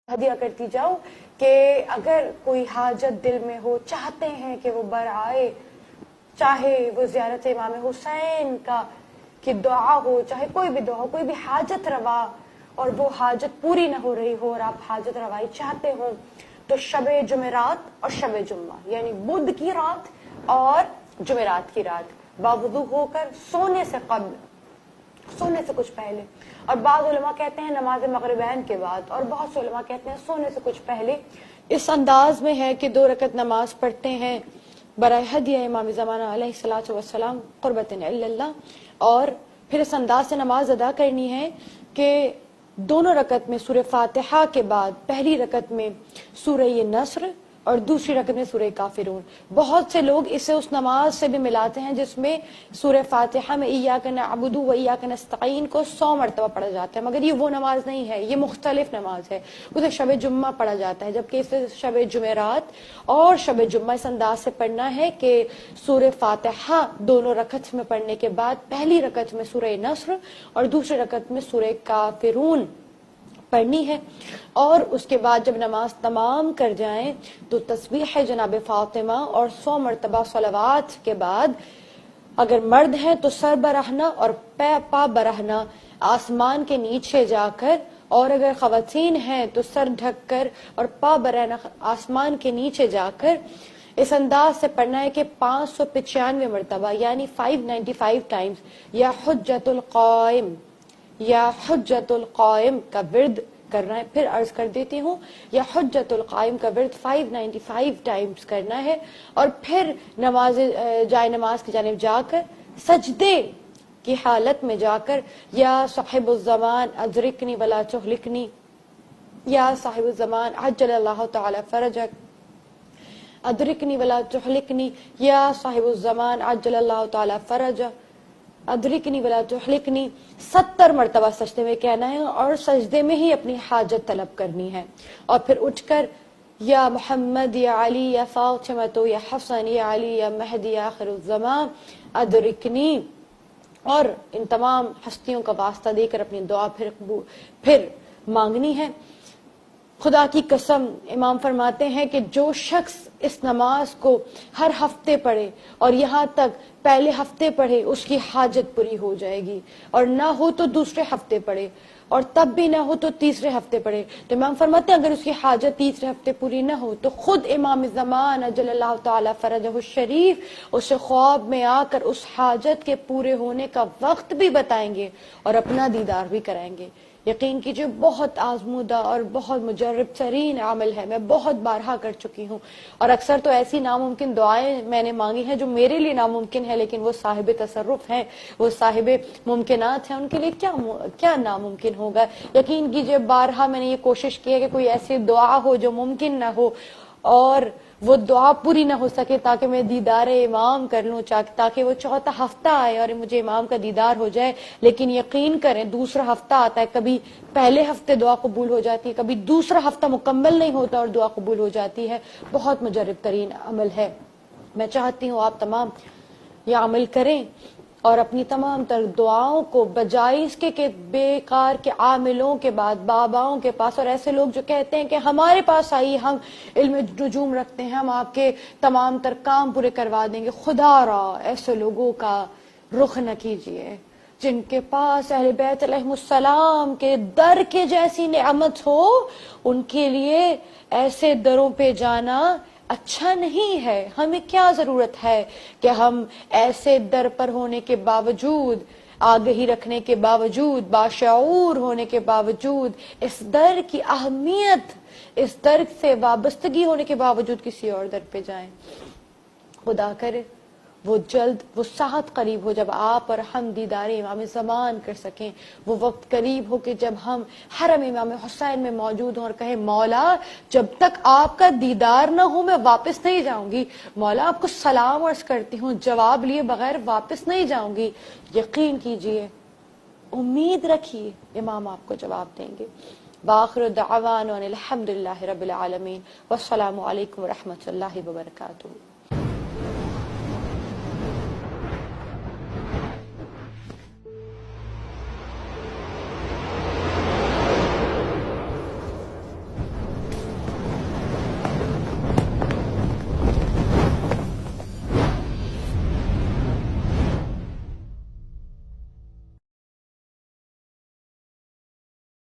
ہدیہ کرتی جاؤ کہ اگر کوئی حاجت دل میں ہو، چاہتے ہیں کہ وہ بر آئے، چاہے وہ زیارت امام حسین کی دعا ہو، چاہے کوئی بھی دعا ہو، کوئی بھی حاجت روا، اور وہ حاجت پوری نہ ہو رہی ہو اور آپ حاجت روائی چاہتے ہو، تو شب جمعرات اور شب جمعہ یعنی بدھ کی رات اور جمعرات کی رات باوضو ہو کر سونے سے قبل، سونے سے کچھ پہلے، اور بعض علماء کہتے ہیں نماز مغربین کے بعد، اور بہت سے علماء کہتے ہیں سونے سے کچھ پہلے، اس انداز میں ہے کہ 2 رکعت نماز پڑھتے ہیں برائے ہدیہ امام زمانہ علیہ الصلوۃ والسلام قربۃ الی اللہ، اور پھر اس انداز سے نماز ادا کرنی ہے کہ دونوں رکعت میں سورہ فاتحہ کے بعد پہلی رکعت میں سورہ نصر اور دوسری رکعت میں سورہ کافرون۔ بہت سے لوگ اسے اس نماز سے بھی ملاتے ہیں جس میں سورہ فاتحہ میں ایاک نعبد و ایاک نستعین کو 100 مرتبہ پڑھا جاتا ہے، مگر یہ وہ نماز نہیں ہے، یہ مختلف نماز ہے، اسے شب جمعہ پڑھا جاتا ہے، جبکہ اسے شب جمعرات اور شب جمعہ اس انداز سے پڑھنا ہے کہ سورہ فاتحہ دونوں رکعت میں پڑھنے کے بعد پہلی رکعت میں سورہ نصر اور دوسری رکعت میں سورہ کافرون پڑھنی ہے، اور اس کے بعد جب نماز تمام کر جائیں تو تسبیح جناب فاطمہ اور 100 مرتبہ صلوات کے بعد اگر مرد ہیں تو سر برہنہ اور پا برہنہ آسمان کے نیچے جا کر، اور اگر خواتین ہیں تو سر ڈھک کر اور پا برہنہ آسمان کے نیچے جا کر اس انداز سے پڑھنا ہے کہ 595 مرتبہ یعنی 595 ٹائمز یا حجت القائم یا حجت القائم کا ورد کرنا ہے۔ پھر عرض کر دیتی ہوں، یا حجت القائم کا ورد 595 ٹائمز کرنا ہے، اور پھر جائے نماز کی جانب جا کر سجدے کی حالت میں جا کر یا صاحب الزمان ادرکنی ولا تہلکنی، یا صاحب الزمان عجل اللہ تعالی فرجک ادرکنی ولا تہلکنی، یا صاحب الزمان عجل اللہ تعالی فرجک ادرکنی ولا تہلکنی 70 مرتبہ سجدے میں کہنا ہے، اور سجدے میں ہی اپنی حاجت طلب کرنی ہے، اور پھر اٹھ کر یا محمد یا علی یا فاطمہ یا حسن یا علی یا مہدی یا آخر الزمان ادرکنی، اور ان تمام ہستیوں کا واسطہ دے کر اپنی دعا پھر مانگنی ہے۔ خدا کی قسم امام فرماتے ہیں کہ جو شخص اس نماز کو ہر ہفتے پڑھے اور یہاں تک پہلے ہفتے پڑھے اس کی حاجت پوری ہو جائے گی، اور نہ ہو تو دوسرے ہفتے پڑھے، اور تب بھی نہ ہو تو تیسرے ہفتے پڑھے۔ تو امام فرماتے ہیں اگر اس کی حاجت تیسرے ہفتے پوری نہ ہو تو خود امام زمان اجل اللہ تعالی فرجہ الشریف اسے خواب میں آ کر اس حاجت کے پورے ہونے کا وقت بھی بتائیں گے اور اپنا دیدار بھی کرائیں گے۔ یقین کیجئے بہت آزمودہ اور بہت مجرب ترین عمل ہے، میں بہت بارہا کر چکی ہوں، اور اکثر تو ایسی ناممکن دعائیں میں نے مانگی ہیں جو میرے لیے ناممکن ہے، لیکن وہ صاحب تصرف ہیں، وہ صاحب ممکنات ہیں، ان کے لیے کیا ناممکن ہوگا۔ یقین کیجئے بارہا میں نے یہ کوشش کی ہے کہ کوئی ایسی دعا ہو جو ممکن نہ ہو اور وہ دعا پوری نہ ہو سکے تاکہ میں دیدار امام کر لوں، تاکہ وہ چوتھا ہفتہ آئے اور مجھے امام کا دیدار ہو جائے۔ لیکن یقین کریں دوسرا ہفتہ آتا ہے، کبھی پہلے ہفتے دعا قبول ہو جاتی ہے، کبھی دوسرا ہفتہ مکمل نہیں ہوتا اور دعا قبول ہو جاتی ہے۔ بہت مجرب ترین عمل ہے۔ میں چاہتی ہوں آپ تمام یہ عمل کریں اور اپنی تمام تر دعاؤں کو بجائے اس کے کہ بیکار کے عاملوں کے بعد باباؤں کے پاس، اور ایسے لوگ جو کہتے ہیں کہ ہمارے پاس آئیے، ہم علم نجوم رکھتے ہیں، ہم آپ کے تمام تر کام پورے کروا دیں گے، خدا را ایسے لوگوں کا رخ نہ کیجیے جن کے پاس اہل بیت علیہ السلام کے در کے جیسی نعمت ہو۔ ان کے لیے ایسے دروں پہ جانا اچھا نہیں ہے۔ ہمیں کیا ضرورت ہے کہ ہم ایسے در پر ہونے کے باوجود، آگہی رکھنے کے باوجود، باشعور ہونے کے باوجود، اس در کی اہمیت، اس در سے وابستگی ہونے کے باوجود کسی اور در پہ جائیں۔ خدا کرے وہ جلد وہ ساعت قریب ہو جب آپ اور ہم دیدار امام زمان کر سکیں، وہ وقت قریب ہو کہ جب ہم حرم امام حسین میں موجود ہوں اور کہیں مولا جب تک آپ کا دیدار نہ ہو میں واپس نہیں جاؤں گی، مولا آپ کو سلام عرض کرتی ہوں جواب لیے بغیر واپس نہیں جاؤں گی۔ یقین کیجئے، امید رکھیے امام آپ کو جواب دیں گے۔ وآخر دعوانا الحمدللہ رب العالمین، والسلام علیکم ورحمۃ اللہ وبرکاتہ۔